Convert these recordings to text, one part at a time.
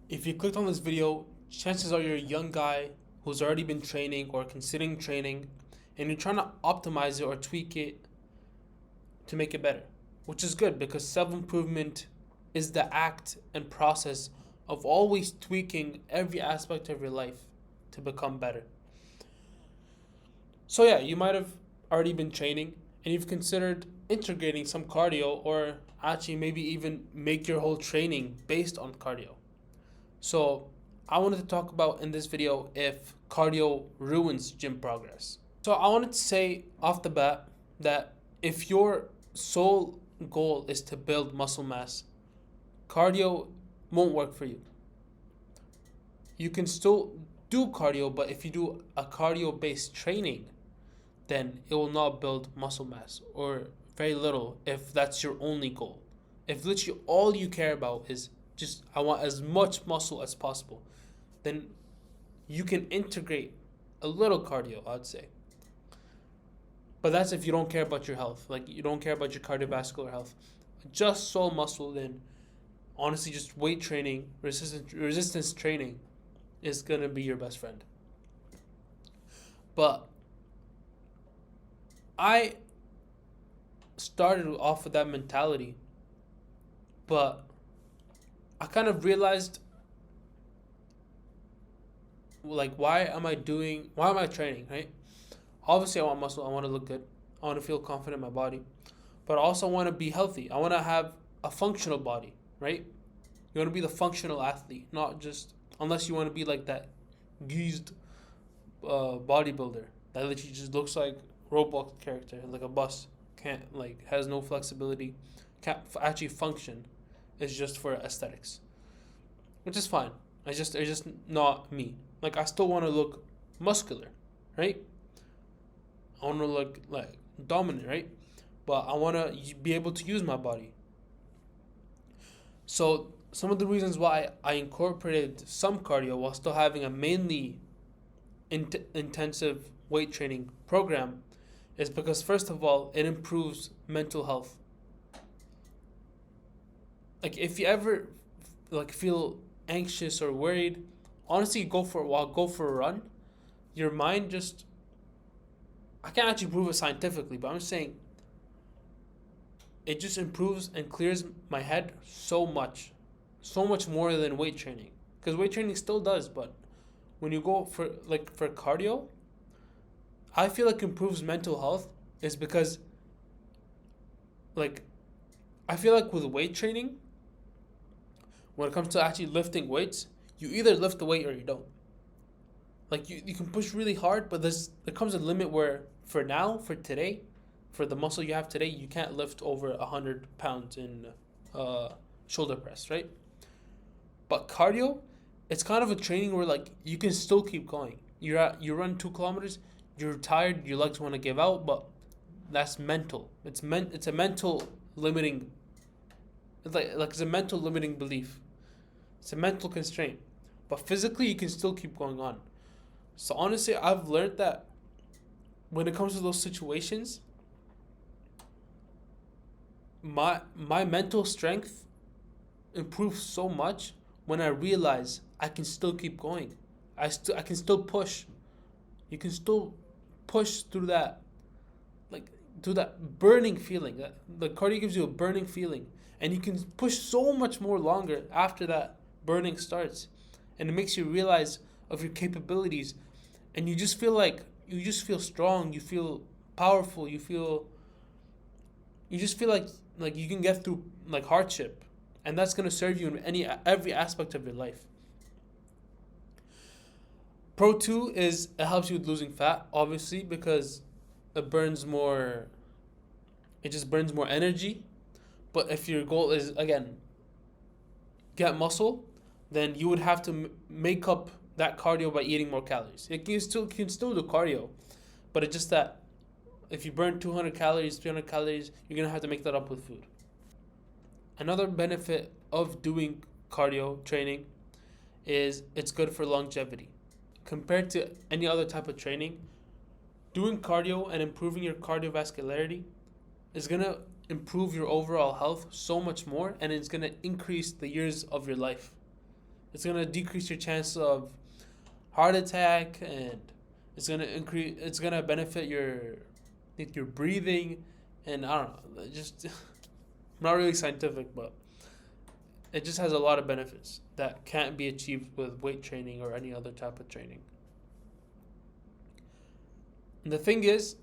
If you clicked on this video, chances are you're a young guy who's already been training or considering training, and you're trying to optimize it or tweak it to make it better, which is good because self improvement is the act and process of always tweaking every aspect of your life to become better. So, yeah, you might have already been training and you've considered integrating some cardio or actually maybe even make your whole training based on cardio. So, I wanted to talk about in this video if cardio ruins gym progress. So, I wanted to say off the bat that if your sole goal is to build muscle mass, cardio won't work for you. You can still do cardio, but if you do a cardio based training, then it will not build muscle mass or very little if that's your only goal. If literally all you care about is just, I want as much muscle as possible, then you can integrate a little cardio, I'd say. But that's if you don't care about your health, like you don't care about your cardiovascular health. Just sole muscle, then honestly, just weight training, resistance training is gonna be your best friend. But I started off with that mentality, but I kind of realized, like, why am I training, right? Obviously, I want muscle, I want to look good, I want to feel confident in my body, but I also want to be healthy. I want to have a functional body, right? You want to be the functional athlete, not just, unless you want to be like that geezed bodybuilder that literally just looks like Roblox character, like a bus, can't, like, has no flexibility, can't actually function. It's just for aesthetics, which is fine. It's just not me. Like, I still want to look muscular, right? I want to look like dominant, right? But I want to be able to use my body. So some of the reasons why I incorporated some cardio while still having a mainly intensive weight training program is because, first of all, it improves mental health. Like, if you ever like feel anxious or worried, honestly, go for a walk, go for a run. Your mind just, I can't actually prove it scientifically, but I'm just saying it just improves and clears my head so much more than weight training. Because weight training still does, but when you go for cardio, I feel like improves mental health is because, like, I feel like with weight training, when it comes to actually lifting weights, you either lift the weight or you don't. Like, you can push really hard, but there comes a limit where for today, for the muscle you have today, you can't lift over 100 pounds in shoulder press, right? But cardio, it's kind of a training where, like, you can still keep going. You run 2 kilometers, you're tired, your legs want to give out, but that's mental. It's a mental limiting. It's a mental limiting belief. It's a mental constraint. But physically, you can still keep going on. So honestly, I've learned that when it comes to those situations, my mental strength improves so much when I realize I can still keep going. I can still push. You can still push through that, like, through that burning feeling. The cardio gives you a burning feeling, and you can push so much more longer after that burning starts, and it makes you realize of your capabilities, and you just feel strong. You feel powerful. You just feel like you can get through, like, hardship, and that's gonna serve you in every aspect of your life. Pro 2 is it helps you with losing fat, obviously, because it burns more. It just burns more energy. But if your goal is, again, get muscle, then you would have to make up that cardio by eating more calories. It can still do cardio, but it's just that if you burn 200 calories, 300 calories, you're gonna have to make that up with food. Another benefit of doing cardio training is it's good for longevity. Compared to any other type of training, doing cardio and improving your cardiovascularity is going to improve your overall health so much more, and it's going to increase the years of your life. It's gonna decrease your chance of heart attack, and it's gonna benefit your breathing, and I don't know, just I'm not really scientific, but it just has a lot of benefits that can't be achieved with weight training or any other type of training. And the thing is,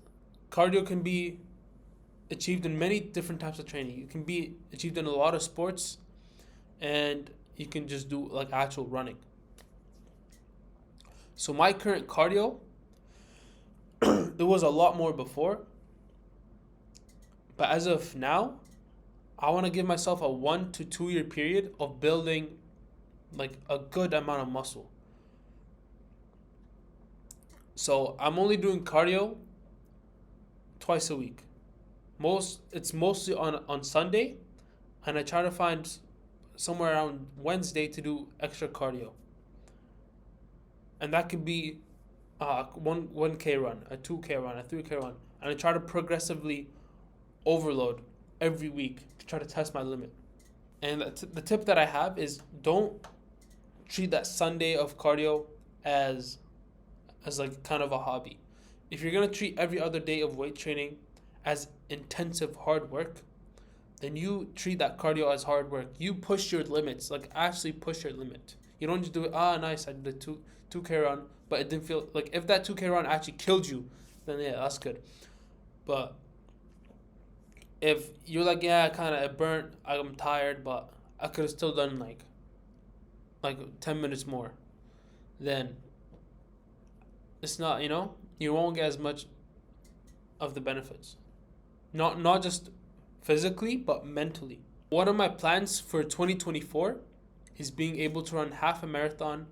cardio can be achieved in many different types of training. It can be achieved in a lot of sports, and you can just do like actual running. So my current cardio, there was a lot more before, but as of now, I want to give myself a 1 to 2 year period of building like a good amount of muscle. So I'm only doing cardio twice a week. It's mostly on Sunday, and I try to find somewhere around Wednesday to do extra cardio. And that could be one K run, a 2K run, a 3K run, and I try to progressively overload every week to try to test my limit. And the tip that I have is, don't treat that Sunday of cardio as like kind of a hobby. If you're gonna treat every other day of weight training as intensive hard work, then you treat that cardio as hard work. You push your limits, like actually push your limit. You don't just do it, nice, I did a 2K run, but it didn't feel like, if that 2K run actually killed you, then yeah, that's good. But if you're like, yeah, kind of it burnt, I'm tired, but I could have still done like 10 minutes more, then it's not, you won't get as much of the benefits. Not just physically, but mentally. One of my plans for 2024 is being able to run half a marathon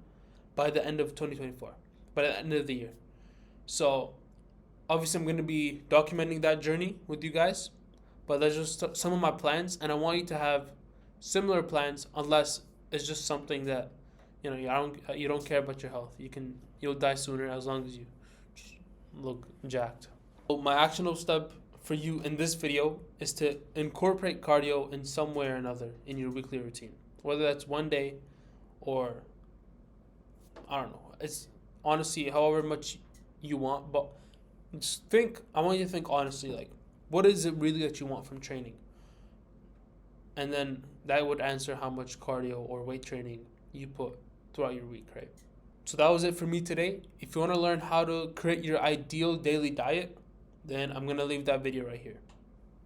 by the end of 2024, by the end of the year. So obviously I'm going to be documenting that journey with you guys, but that's just some of my plans, and I want you to have similar plans, unless it's just something that you don't care about your health. You'll die sooner as long as you just look jacked. So my actionable step for you in this video is to incorporate cardio in some way or another in your weekly routine, whether that's one day or I don't know. It's honestly however much you want, but I want you to think honestly, like, what is it really that you want from training? And then that would answer how much cardio or weight training you put throughout your week, right? So that was it for me today. If you want to learn how to create your ideal daily diet, then I'm going to leave that video right here.